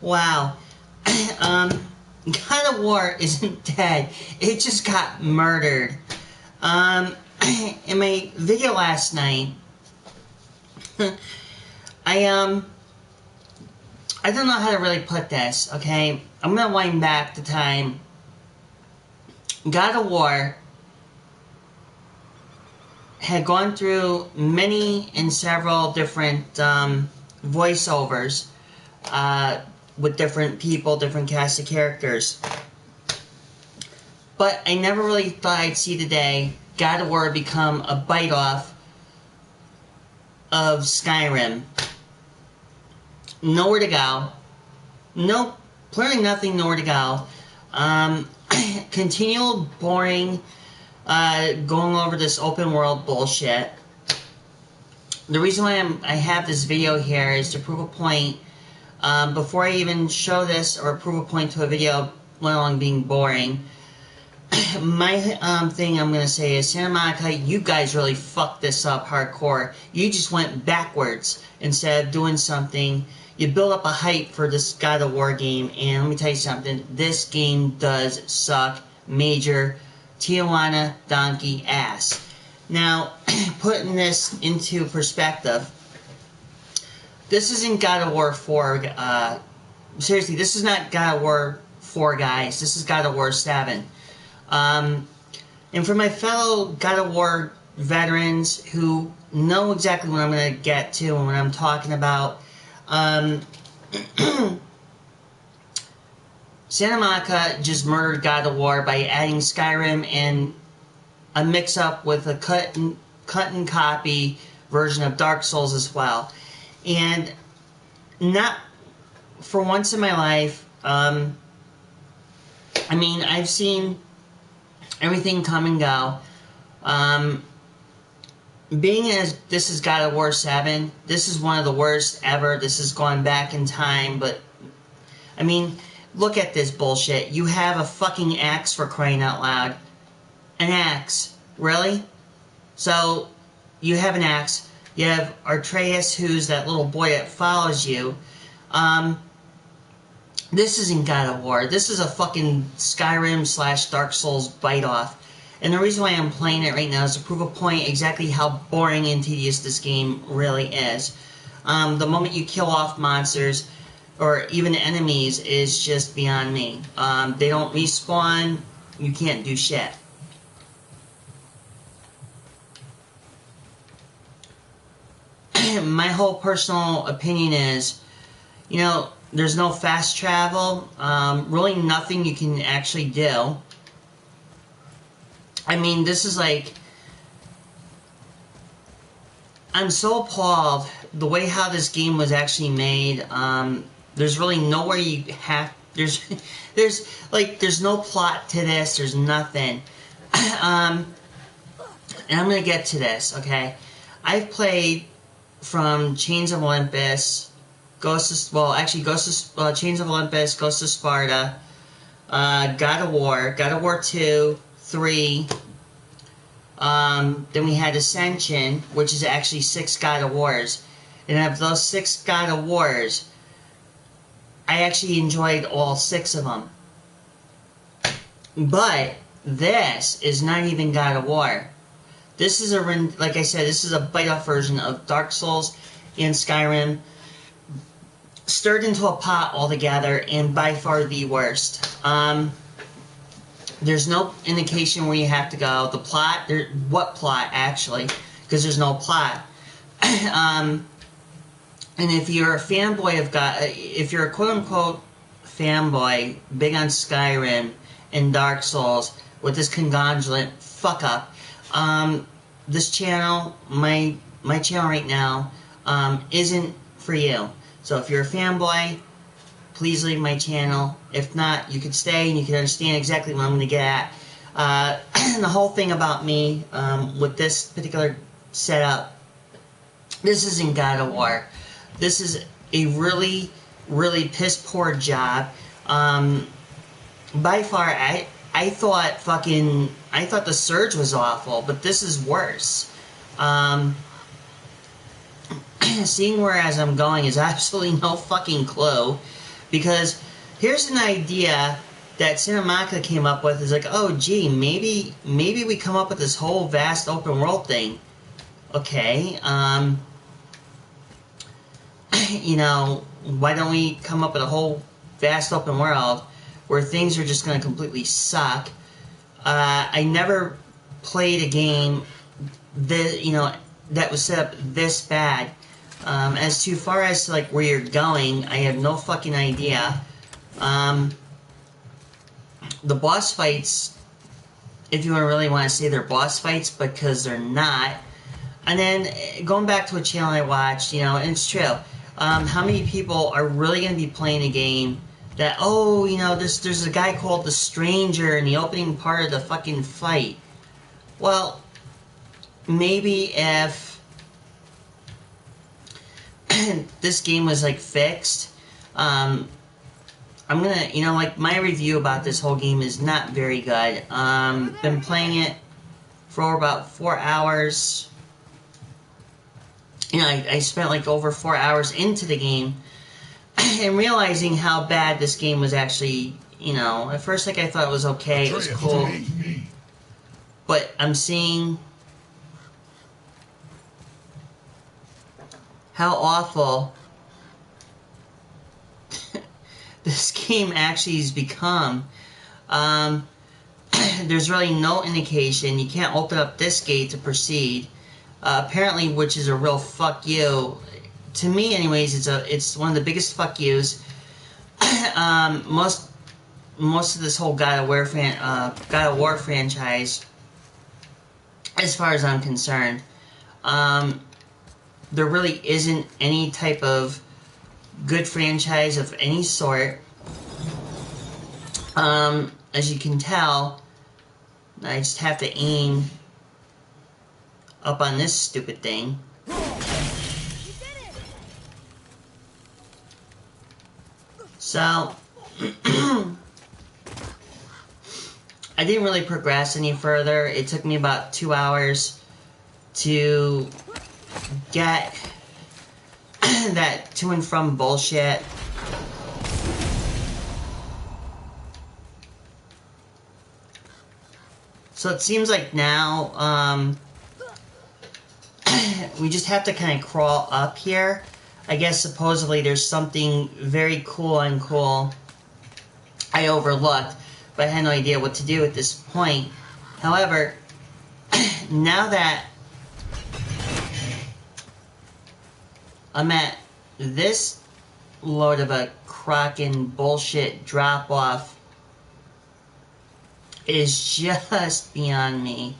Wow. God of War isn't dead. It just got murdered. In my video last night, I don't know how to really put this, okay? I'm gonna wind back the time. God of War had gone through many and several different voiceovers with different people, different cast of characters. But I never really thought I'd see the day God of War become a bite-off of Skyrim. Nowhere to go. Nope. Clearly nothing, nowhere to go. Continual boring going over this open world bullshit. The reason why I have this video here is to prove a point. Before I even show this or prove a point to a video, let alone being boring, my thing I'm going to say is, Santa Monica, you guys really fucked this up hardcore. You just went backwards instead of doing something. You build up a hype for this God of War game, and let me tell you something, this game does suck major Tijuana donkey ass. Now, putting this into perspective, this isn't God of War 4, seriously, this is not God of War 4, guys, this is God of War 7. And for my fellow God of War veterans who know exactly what I'm going to get to and what I'm talking about, Santa Monica just murdered God of War by adding Skyrim and a mix-up with a cut and copy version of Dark Souls as well. And not for once in my life, I mean, I've seen everything come and go. Being as this is God of War 7, this is one of the worst ever. This is going back in time, but I mean, look at this bullshit. You have a fucking axe, for crying out loud. An axe. Really? So, you have an axe. You have Atreus, who's that little boy that follows you. This isn't God of War. This is a fucking Skyrim / Dark Souls bite-off. And the reason why I'm playing it right now is to prove a point exactly how boring and tedious this game really is. The moment you kill off monsters, or even enemies, is just beyond me. They don't respawn, you can't do shit. My whole personal opinion is, you know, there's no fast travel, really nothing you can actually do. I mean, this is like, I'm so appalled the way how this game was actually made. There's really nowhere you have, there's no plot to this, there's nothing. And I'm gonna get to this, okay? I've played from Chains of Olympus, Chains of Olympus, Ghost of Sparta, God of War 2, 3, then we had Ascension, which is actually 6 God of Wars. And of those 6 God of Wars, I actually enjoyed all 6 of them. But this is not even God of War. This is like I said, this is a bite-off version of Dark Souls and Skyrim, stirred into a pot altogether, and by far the worst. There's no indication where you have to go. The plot, what plot actually? Because there's no plot. And if you're a fanboy of God, if you're a quote-unquote fanboy, big on Skyrim and Dark Souls, with this conglomerate fuck-up, this channel, my channel right now, isn't for you. So if you're a fanboy, please leave my channel. If not, you can stay and you can understand exactly what I'm going to get at. The whole thing about me, with this particular setup, this isn't God of War. This is a really, really piss-poor job. By far, I thought the Surge was awful, but this is worse. Seeing where as I'm going is absolutely no fucking clue. Because here's an idea that Cinemaka came up with, is like, oh gee, maybe we come up with this whole vast open world thing. Okay, you know, why don't we come up with a whole vast open world where things are just going to completely suck? I never played a game that, you know, that was set up this bad. As to far as like where you're going, I have no fucking idea. The boss fights, if you really want to say they're boss fights, because they're not. And then going back to a channel I watched, you know, and it's true. How many people are really going to be playing a game that, oh, you know, there's a guy called the Stranger in the opening part of the fucking fight? Well, maybe if this game was like fixed, I'm gonna, you know, like, my review about this whole game is not very good. Been playing it for about 4 hours. You know, I spent like over 4 hours into the game and realizing how bad this game was actually, you know, at first, like, I thought it was okay, it was cool. But I'm seeing how awful this game actually has become. There's really no indication. You can't open up this gate to proceed. Apparently, which is a real fuck you. To me, anyways, it's one of the biggest fuck yous. Most of this whole God of War franchise, as far as I'm concerned, there really isn't any type of good franchise of any sort. As you can tell, I just have to aim up on this stupid thing. So, I didn't really progress any further. It took me about 2 hours to get that to and from bullshit. So it seems like now, we just have to kind of crawl up here. I guess supposedly there's something very cool and cool I overlooked, but I had no idea what to do at this point. However, now that I'm at this load of a crockin' bullshit drop-off, is just beyond me.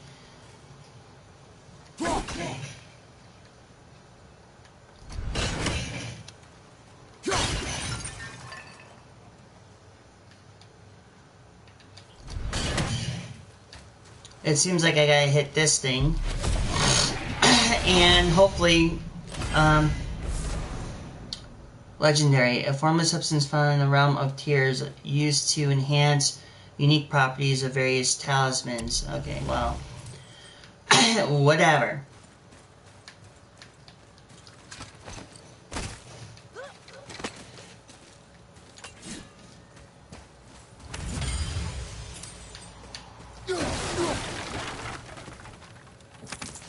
It seems like I gotta hit this thing. And hopefully, legendary. A formless substance found in the realm of tears, used to enhance unique properties of various talismans. Okay, well, whatever.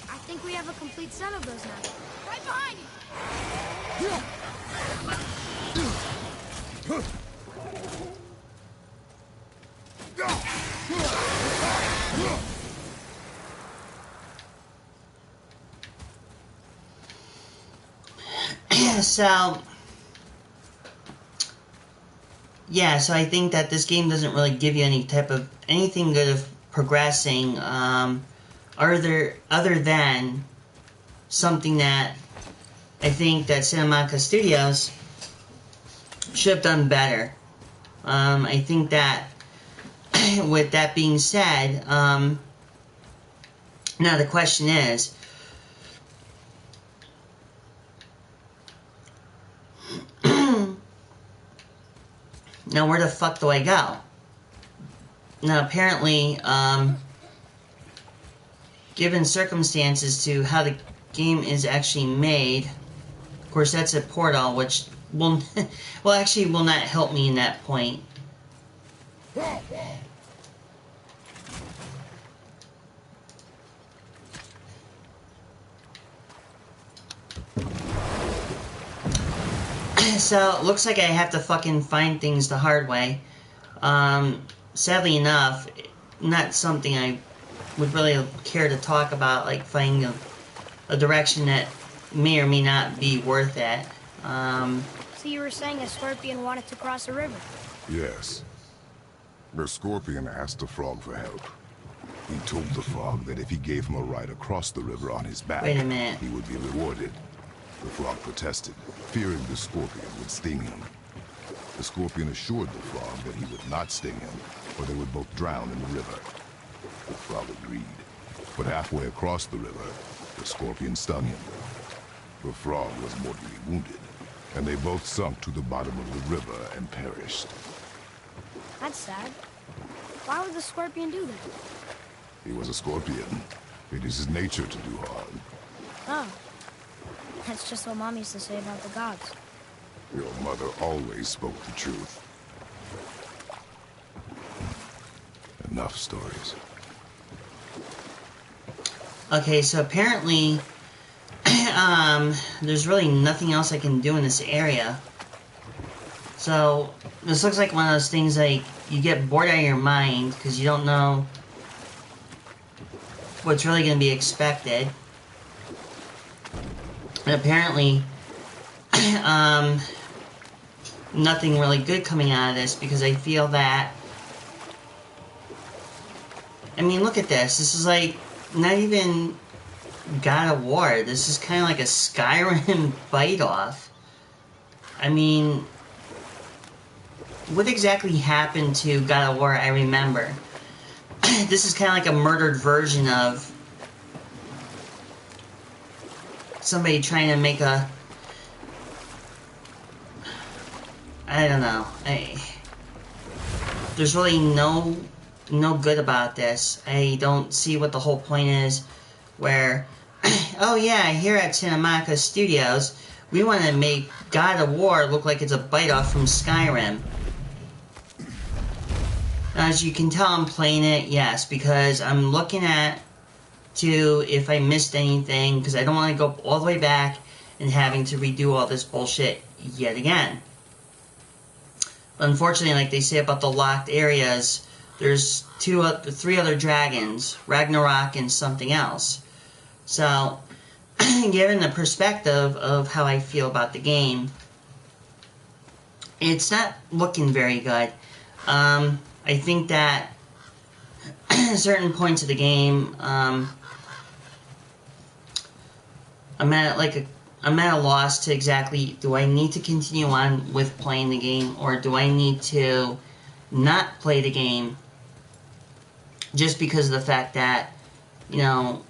I think we have a complete set of those now. Right behind you! So, yeah, so I think that this game doesn't really give you any type of anything good of progressing, other than something that I think that Cinemaka Studios should have done better. I think that, with that being said, now the question is, now where the fuck do I go? Now apparently, given circumstances to how the game is actually made, of course that's a portal, which will, well, actually, will not help me in that point. So, it looks like I have to fucking find things the hard way. Sadly enough, not something I would really care to talk about, like finding a direction that may or may not be worth it. So you were saying a scorpion wanted to cross a river? Yes. The scorpion asked the frog for help. He told the frog that if he gave him a ride across the river on his back, Wait a minute. he would be rewarded. The frog protested, fearing the scorpion would sting him. The scorpion assured the frog that he would not sting him, or they would both drown in the river. The frog agreed, but halfway across the river, the scorpion stung him. The frog was mortally wounded, and they both sunk to the bottom of the river and perished. That's sad. Why would the scorpion do that? He was a scorpion. It is his nature to do harm. Oh. That's just what Mom used to say about the gods. Your mother always spoke the truth. Enough stories. Okay, so apparently, there's really nothing else I can do in this area. So, this looks like one of those things like, you get bored out of your mind, because you don't know what's really going to be expected. And apparently, nothing really good coming out of this, because I feel that... I mean, look at this. This is like, not even God of War. This is kind of like a Skyrim bite-off. I mean, what exactly happened to God of War? I remember. This is kind of like a murdered version of somebody trying to make a... I don't know. There's really no good about this. I don't see what the whole point is, where, oh yeah, here at Santa Monica Studios, we want to make God of War look like it's a bite-off from Skyrim. As you can tell, I'm playing it, yes, because I'm looking at if I missed anything, because I don't want to go all the way back and having to redo all this bullshit yet again. Unfortunately, like they say about the locked areas, there's three other dragons, Ragnarok and something else. So, given the perspective of how I feel about the game, it's not looking very good. I think that certain points of the game, I'm at a loss to exactly, do I need to continue on with playing the game, or do I need to not play the game just because of the fact that, you know,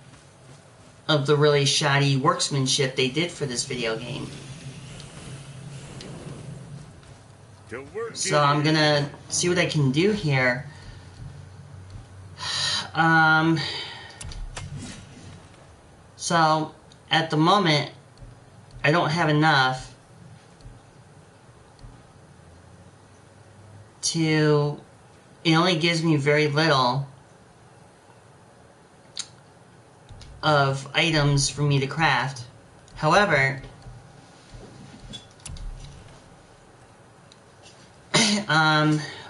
of the really shoddy workmanship they did for this video game. So I'm gonna see what I can do here. So at the moment, I don't have enough to... It only gives me very little of items for me to craft. However,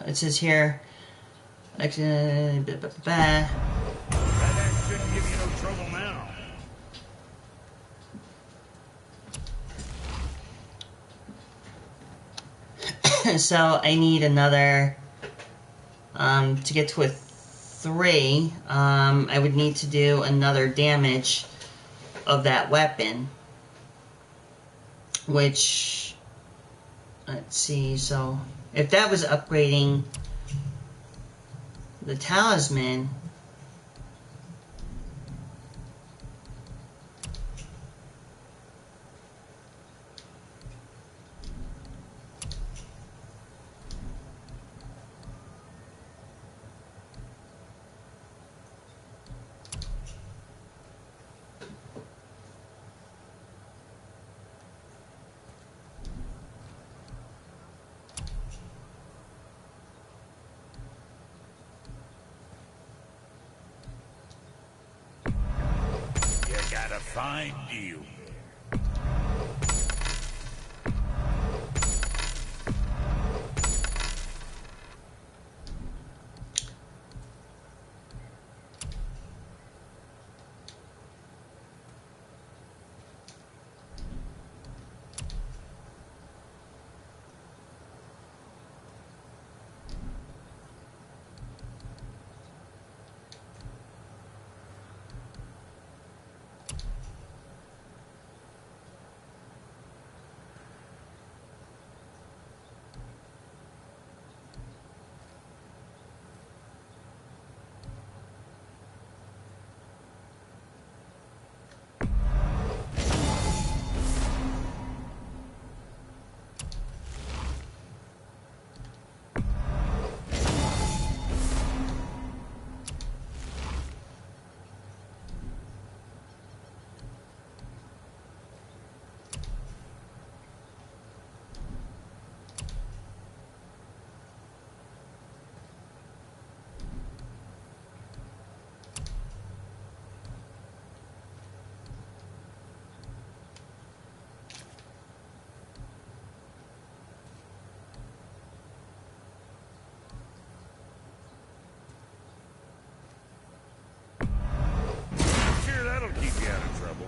it says here, That shouldn't give you no trouble now. so I need another, to get to a 3, I would need to do another damage of that weapon, which, let's see, so if that was upgrading the talisman, fine deal. Sure, that'll keep you out of trouble.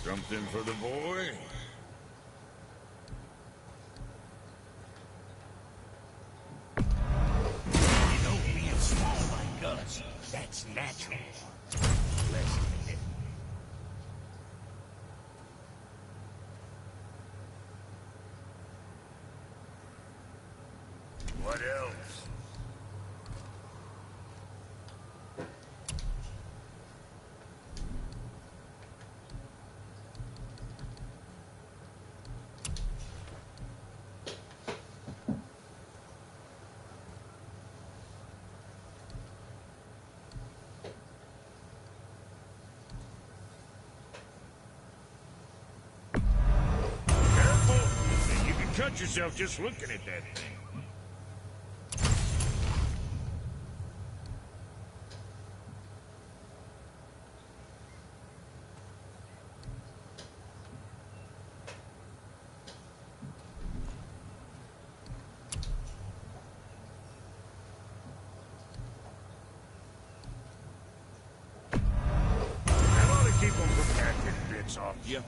Something for the boy? You know, being small like us, that's natural. Listen. What else? Careful! You can cut yourself just looking at that thing. That ought to keep them from acting bits off you.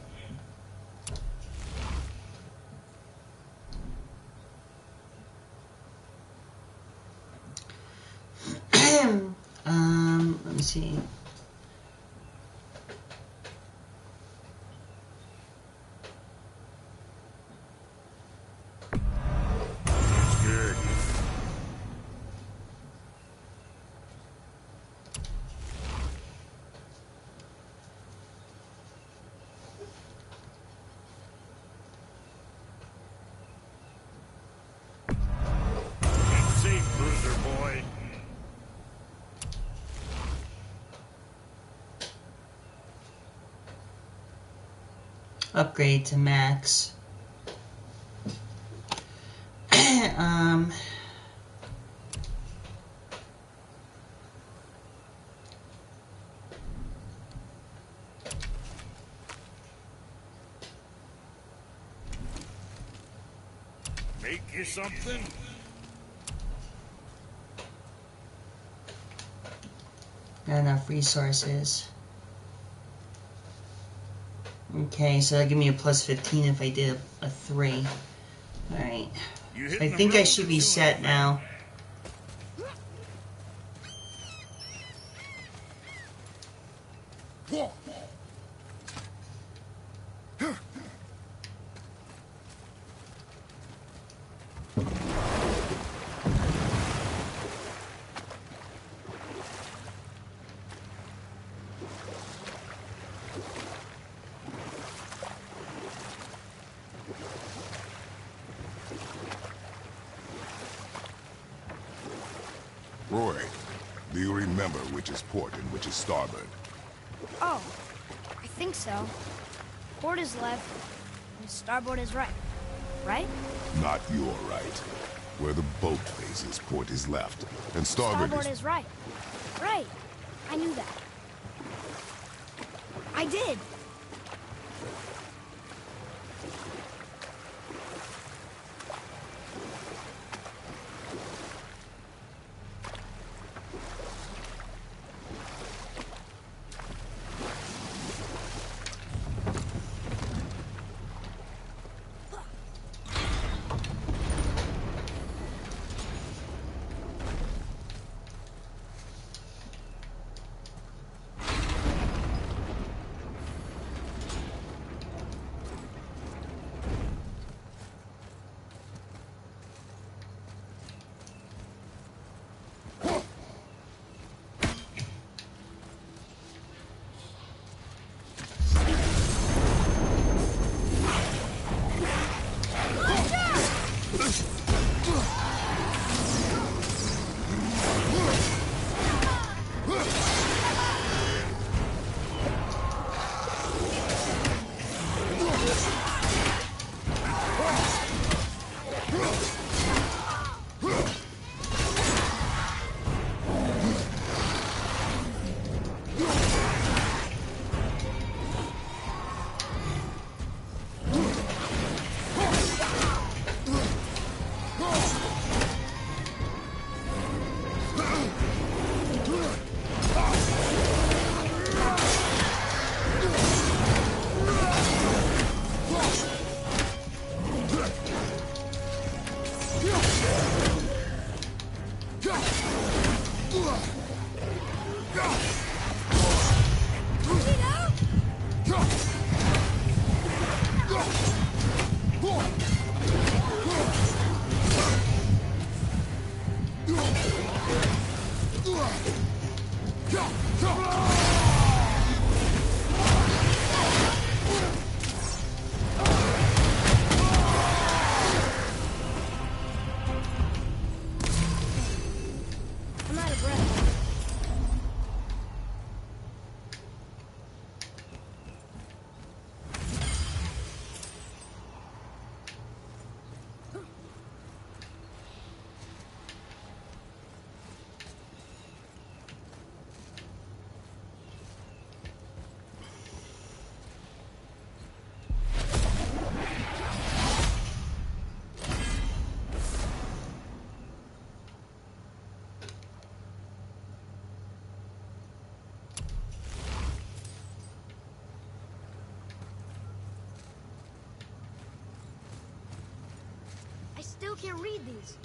Let me see. That's good. Keep safe, bruiser boy. upgrade to max. Make you something? Not enough resources. Okay, so that'll give me a plus 15 if I did a 3. Alright. You So I hitting the think I road should or be chewing set the now. Roy, do you remember which is port and which is starboard? Oh, I think so. Port is left, and starboard is right. Right? Not your right. Where the boat faces, port is left, and starboard Starboard is right. Right. I knew that. I did. I'm out of breath. I still can't read these.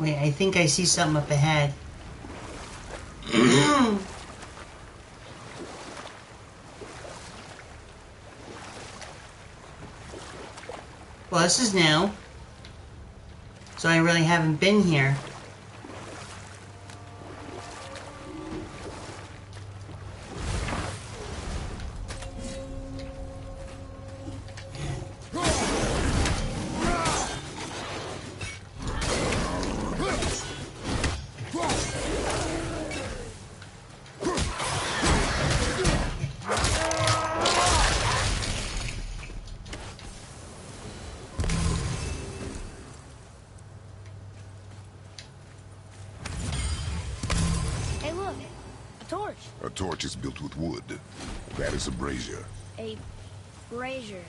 Wait, I think I see something up ahead. Well, this is new. So I really haven't been here. Hey, look. A torch. A torch is built with wood. That is a brazier. A brazier.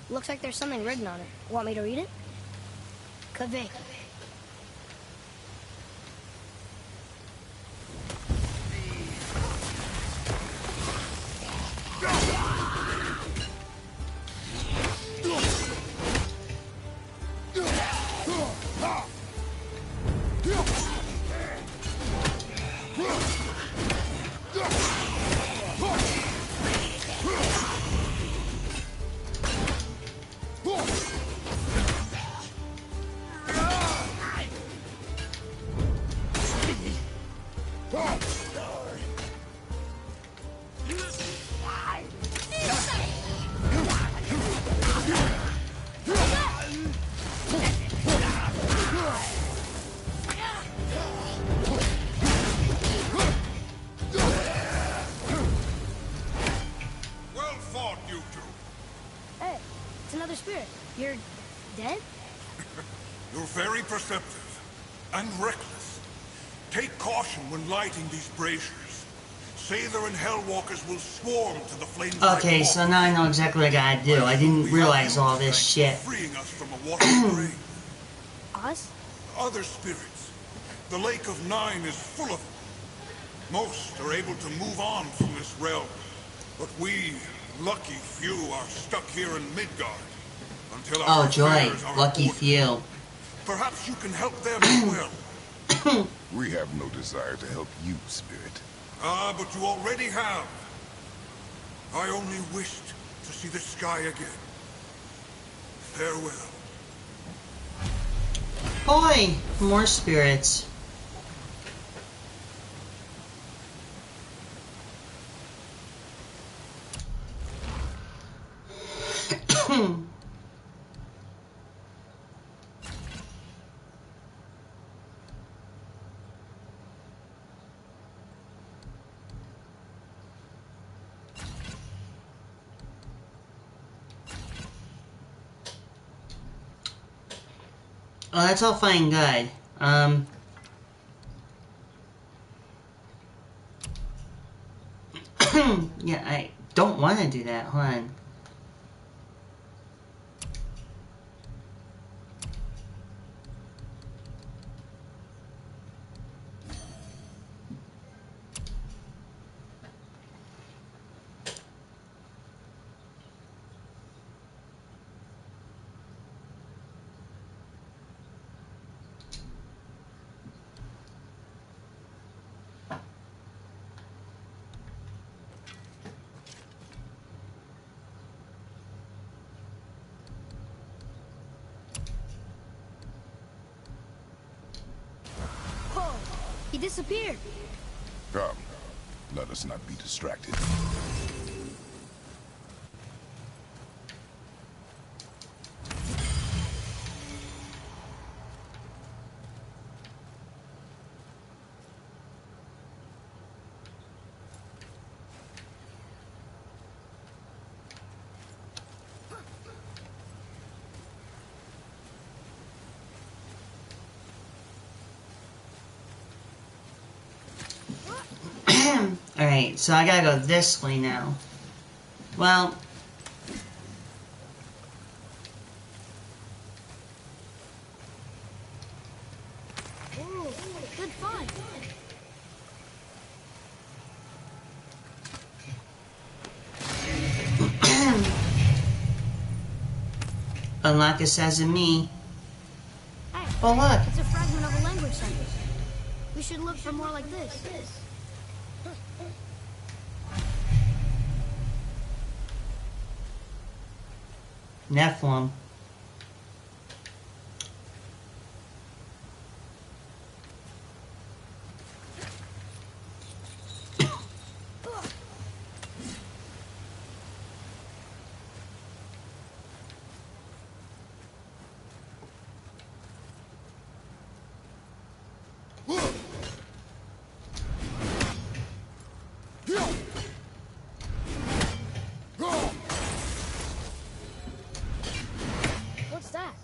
Looks like there's something written on it. Want me to read it? Kaveh. Well fought, you two. Hey, it's another spirit. You're dead? You're very perceptive and reckless. Take caution when lighting these braziers. Sather and Hellwalkers will swarm to the flames. Okay, so now I know exactly what I gotta do. I didn't realize all this shit. Freeing us from a watery grave. Us? Other spirits. The Lake of Nine is full of them. Most are able to move on from this realm. But we, lucky few, are stuck here in Midgard. Until our Oh, joy. affairs are Lucky important. few. Perhaps you can help them as well. We have no desire to help you, Spirit. Ah, but you already have. I only wished to see the sky again. Farewell. Boy, more spirits. Oh, that's all fine and good. Yeah, I don't want to do that. Hold on. Whoa, he disappeared. Come, let us not be distracted. Alright, so I gotta go this way now. Well... Ooh, good fun. Unlock a Sesame. I Oh, look. It's a fragment of a language sentence. We should look for more like this. Nephilim. What's that?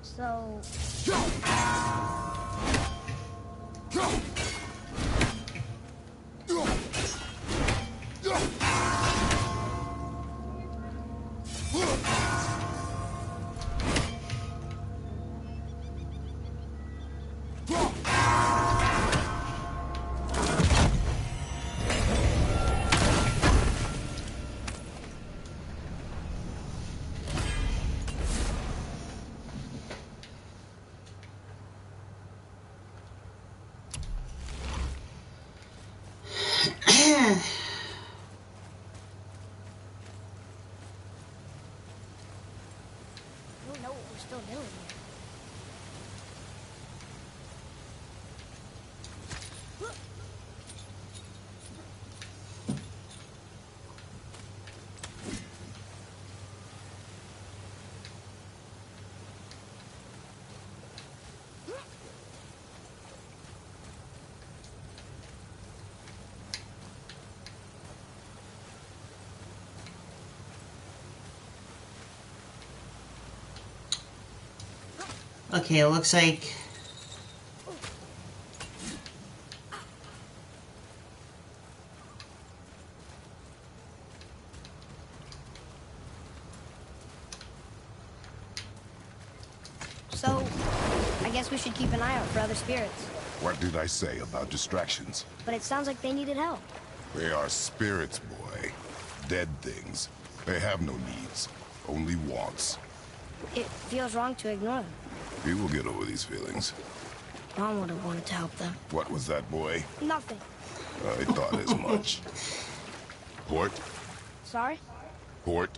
So, I don't know what we're still doing here. Okay, it looks like... So, I guess we should keep an eye out for other spirits. What did I say about distractions? But it sounds like they needed help. They are spirits, boy. Dead things. They have no needs, only wants. It feels wrong to ignore them. You will get over these feelings. Mom would have wanted to help them. What was that, boy? Nothing. I thought as much. Port? Sorry? Port?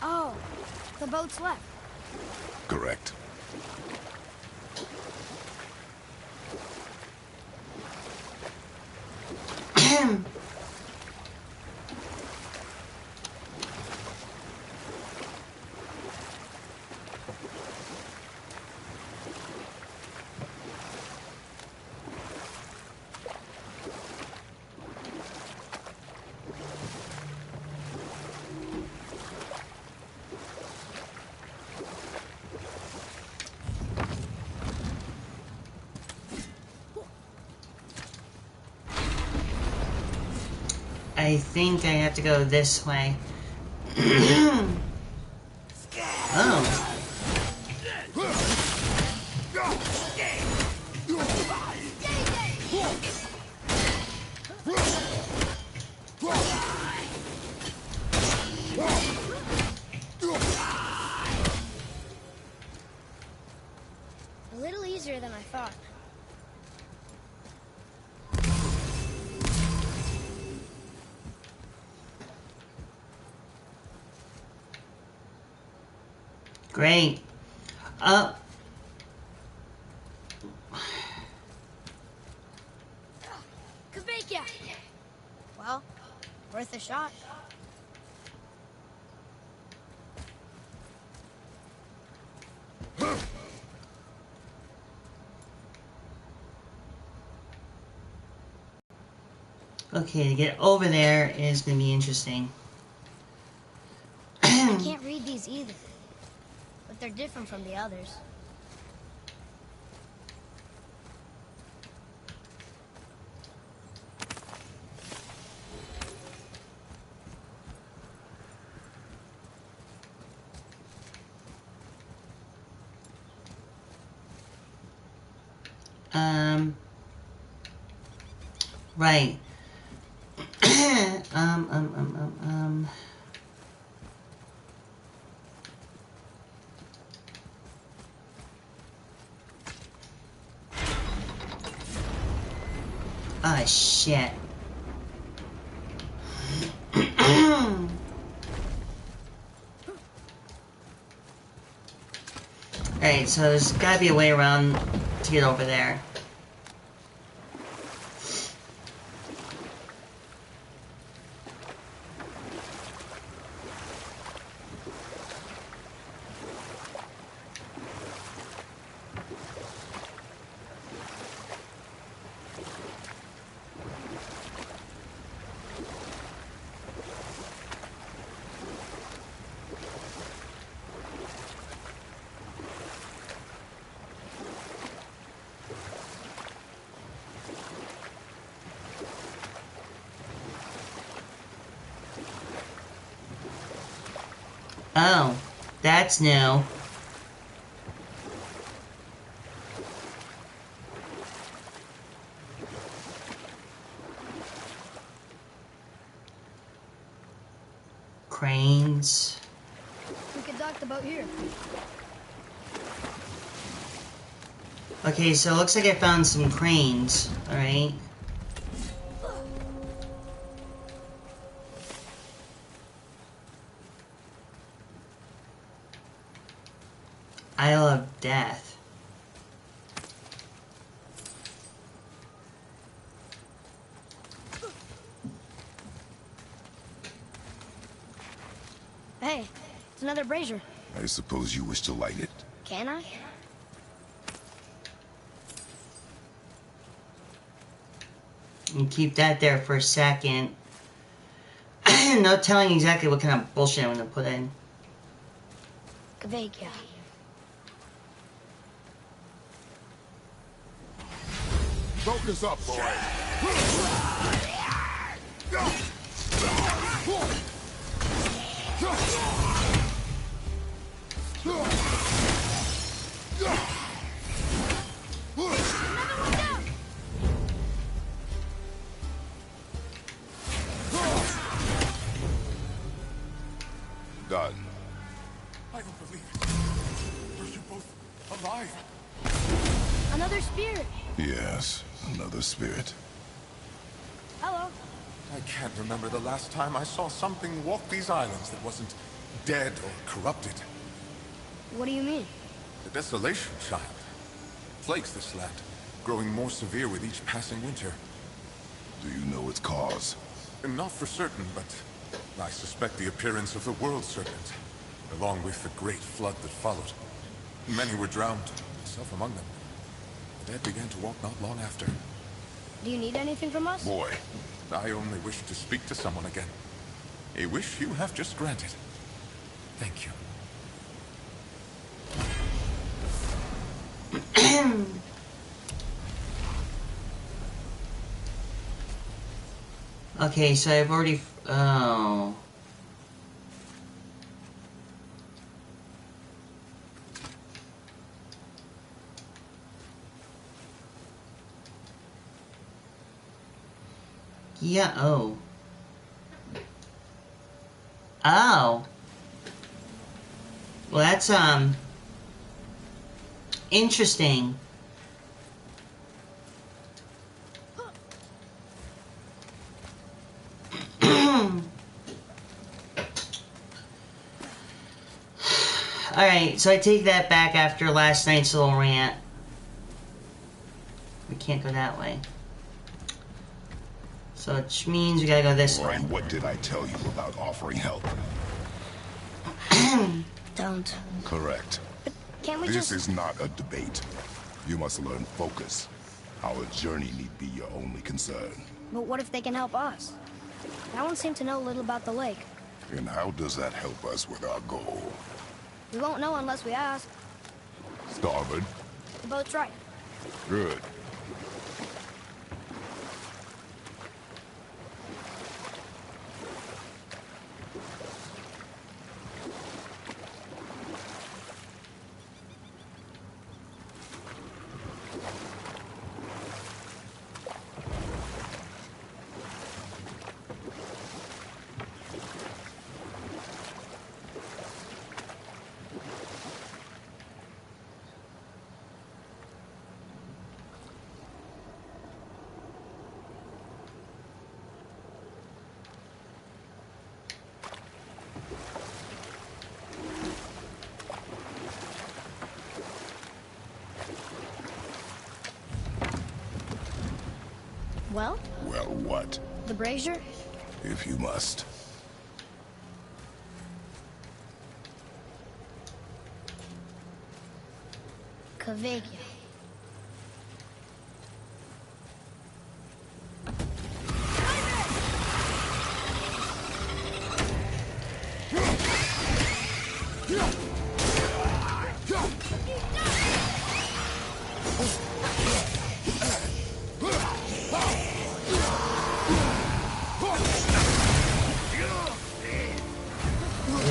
Oh, the boat's left. Correct. I think I have to go this way. Oh. A little easier than I thought. Great. Kveikja! Well, worth a shot. Okay, to get over there is going to be interesting. I can't read these either. But they're different from the others. Right. Ah, shit. Alright, so there's gotta be a way around to get over there. Oh, that's new. Cranes. We could dock the boat here. Okay, so it looks like I found some cranes. Alright. Isle of Death. Hey, it's another brazier. I suppose you wish to light it. Can I? And keep that there for a second. No telling exactly what kind of bullshit I'm gonna put in. Kvekia. Focus up, boy. Done. I don't believe it. Are you both alive? Another spirit. Yes, another spirit. Hello. I can't remember the last time I saw something walk these islands that wasn't dead or corrupted. What do you mean? The desolation, child. Plagues this land, growing more severe with each passing winter. Do you know its cause? Not for certain, but I suspect the appearance of the World Serpent, along with the great flood that followed. Many were drowned, myself among them. The dead began to walk not long after. Do you need anything from us? Boy, I only wish to speak to someone again. A wish you have just granted. Thank you. Okay, so I've already... Oh... Yeah, oh. Oh. Well, that's, interesting. Alright, so I take that back after last night's little rant. We can't go that way. So which means we gotta go this boy, way. what did I tell you about offering help? Don't. Correct. Can't we This just... is not a debate. You must learn focus. Our journey need be your only concern. But what if they can help us? That one seemed to know little about the lake. And how does that help us with our goal? We won't know unless we ask. Starboard. The boat's right. Good. Well, Well, what? the brazier? If you must. Kvegia.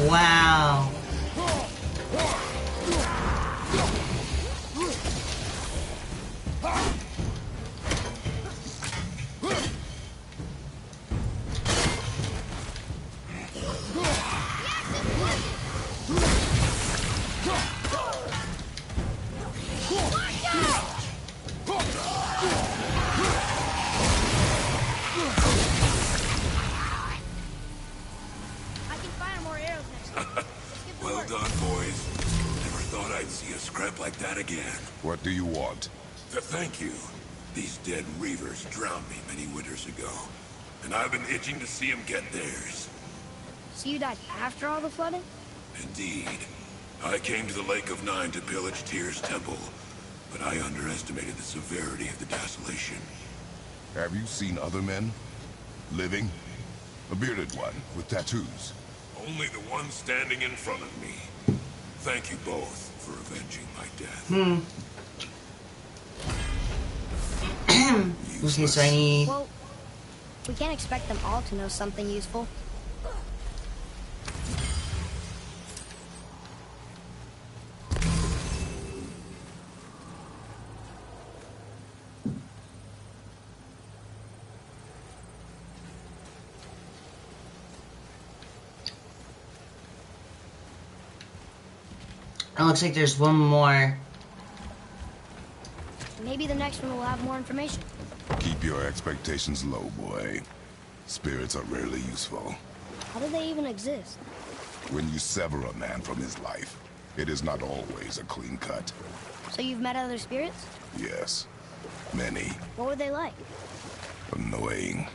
Wow. I can fire more arrows next time. Let's get to Well work. done, boys. Never thought I'd see a scrap like that again. What do you want? Thank you. These dead reavers drowned me many winters ago, and I've been itching to see them get theirs. So you died after all the flooding? Indeed. I came to the Lake of Nine to pillage Tyr's temple, but I underestimated the severity of the desolation. Have you seen other men? Living? A bearded one with tattoos. Only the one standing in front of me. Thank you both for avenging my death. Okay, so I need... Well, we can't expect them all to know something useful. It looks like there's one more. Maybe the next one will have more information. Keep your expectations low, boy. Spirits are rarely useful. How do they even exist? When you sever a man from his life, it is not always a clean cut. So you've met other spirits? Yes. Many. What were they like? Annoying.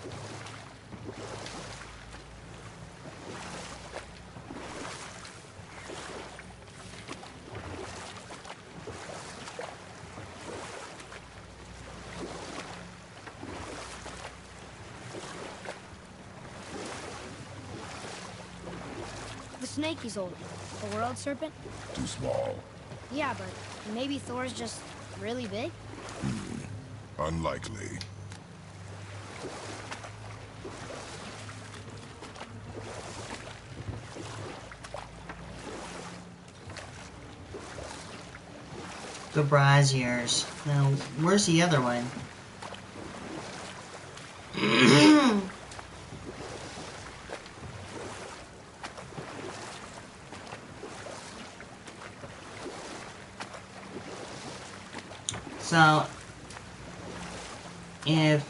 The snake he's holding. The world serpent? Too small. Yeah, but maybe Thor's just really big? Unlikely. The braziers. Now, where's the other one? So, if...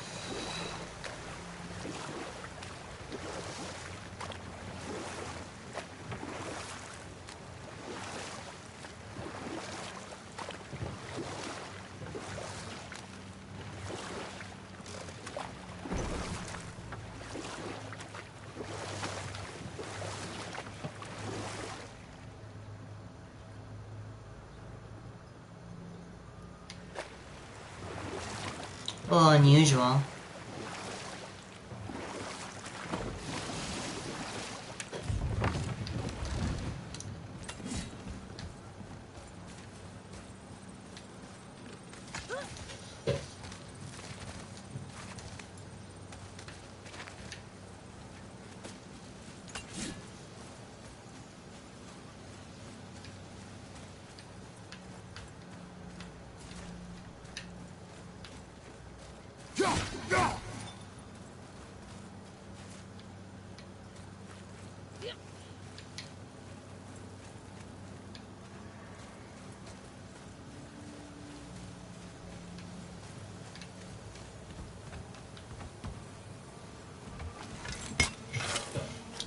a little unusual.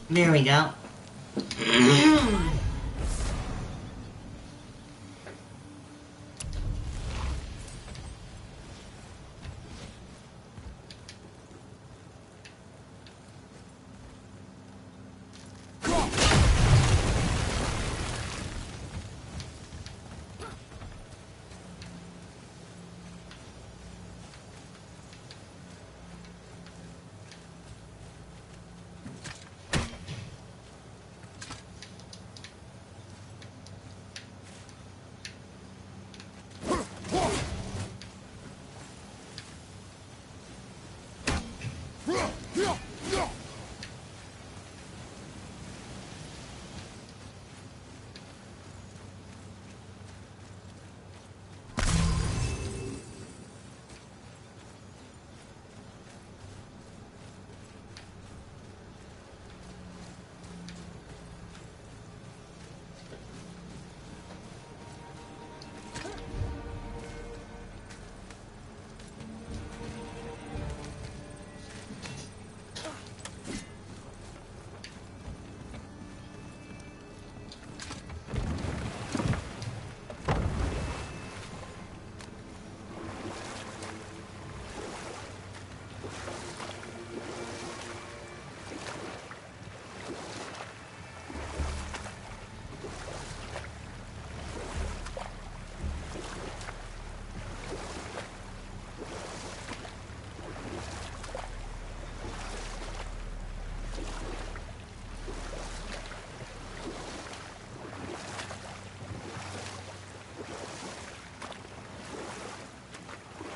There we go.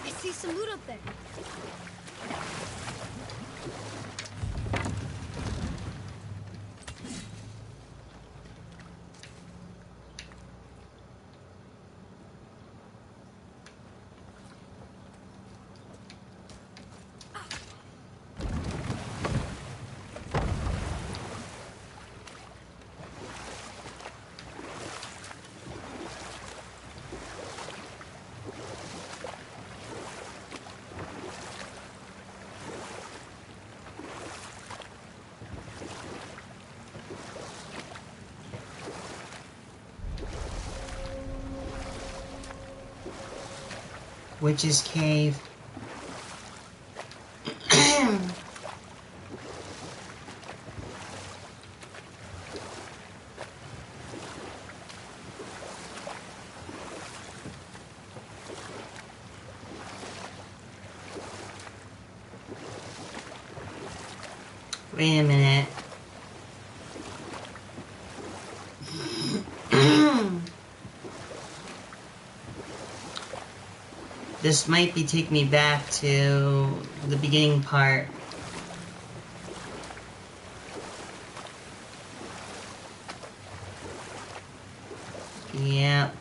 I see some loot up there. Witch's Cave. Wait a minute. This might be taking me back to the beginning part. Yeah.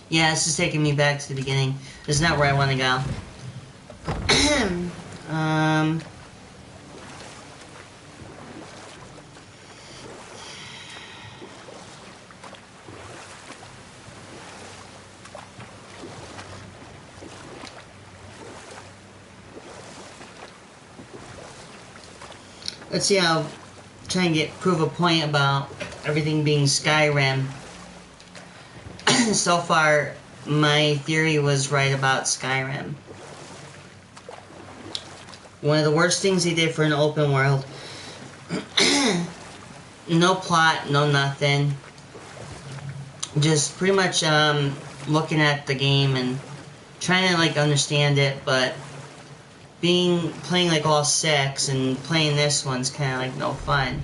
Yeah, this is taking me back to the beginning. This is not where I want to go. Let's see how try and prove a point about everything being Skyrim. So far, my theory was right about Skyrim. One of the worst things they did for an open world. No plot, no nothing. Just pretty much looking at the game and trying to like understand it, but playing like all 6 and playing this one's kind of like no fun.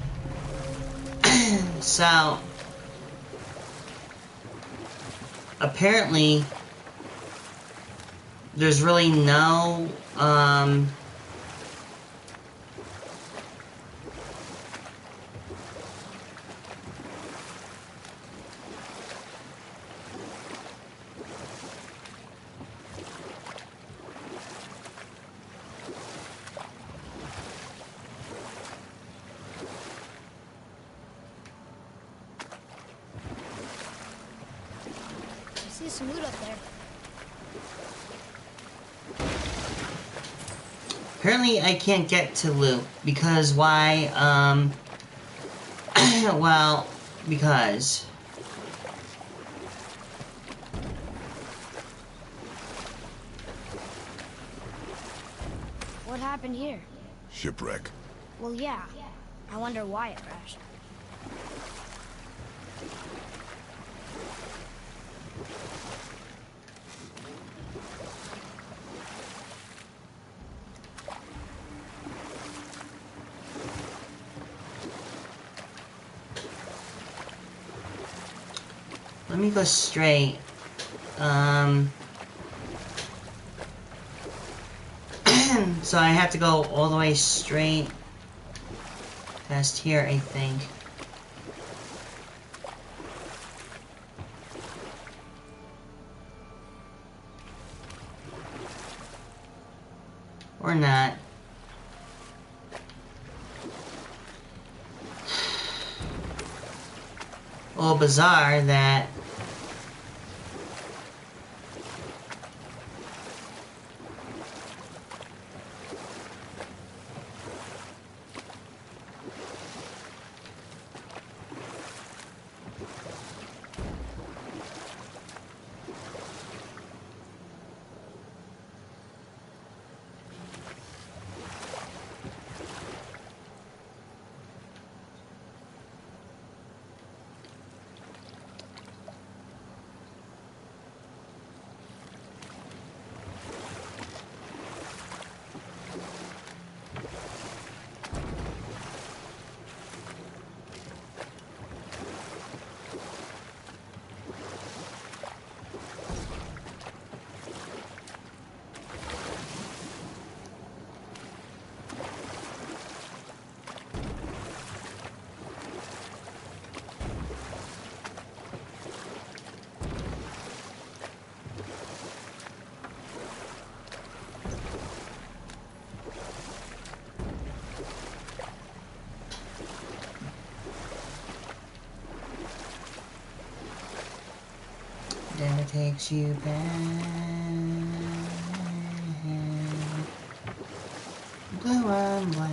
So apparently there's really no I see some loot up there. apparently I can't get to loot because why? Well, because What happened here? Shipwreck. Well, yeah. I wonder why it crashed. let me go straight. So I have to go all the way straight past here, I think. Or not. A little bizarre that then it takes you back. Blue and black.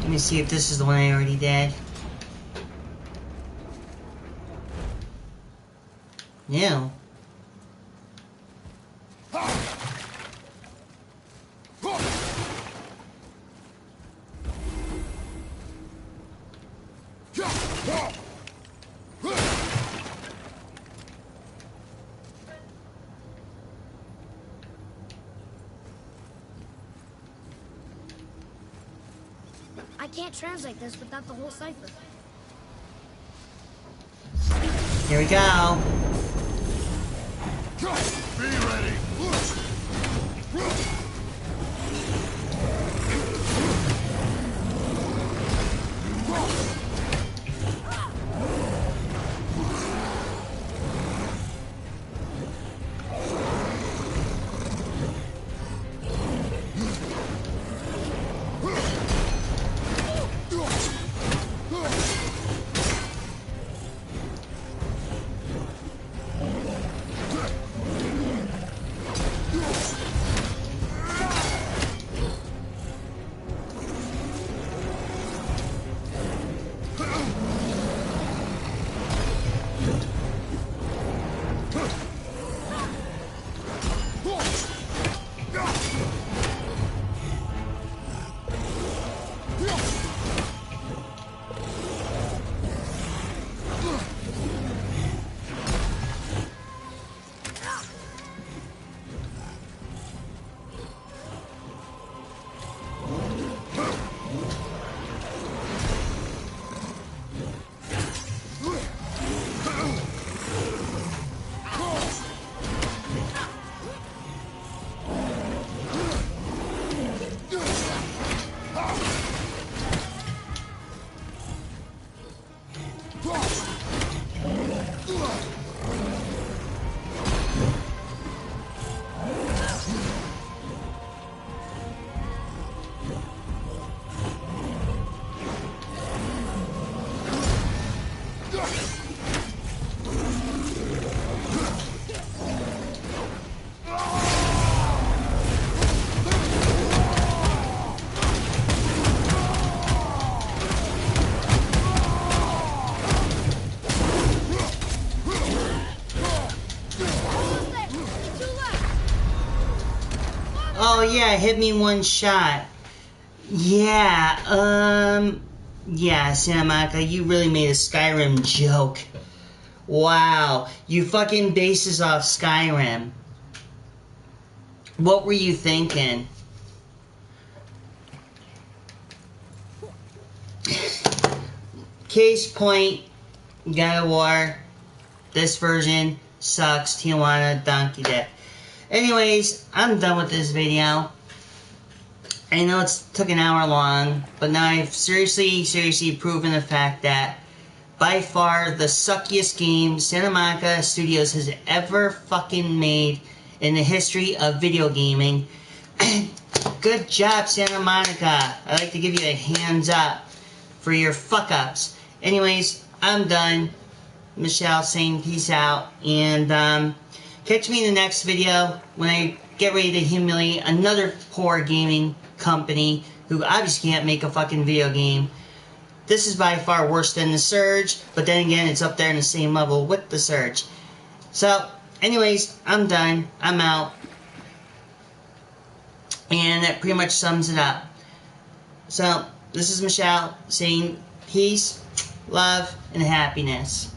Let me see if this is the one I already did. Yeah. I can't translate this without the whole cipher. Here we go. Be ready. Oh yeah, hit me one shot. Yeah, Yeah, Santa Monica, you really made a Skyrim joke. Wow, you fucking based this off Skyrim. What were you thinking? Case point, God of War, this version sucks, Tijuana, donkey dick. Anyways, I'm done with this video. I know it took an hour long, but now I've seriously proven the fact that by far the suckiest game Santa Monica Studios has ever fucking made in the history of video gaming. Good job, Santa Monica. I'd like to give you a hands up for your fuck-ups. Anyways, I'm done. Michelle saying peace out, and catch me in the next video when I get ready to humiliate another poor gaming company who obviously can't make a fucking video game. This is by far worse than The Surge, but then again, it's up there in the same level with The Surge. So, anyways, I'm done. I'm out. And that pretty much sums it up. So, this is Michelle saying peace, love, and happiness.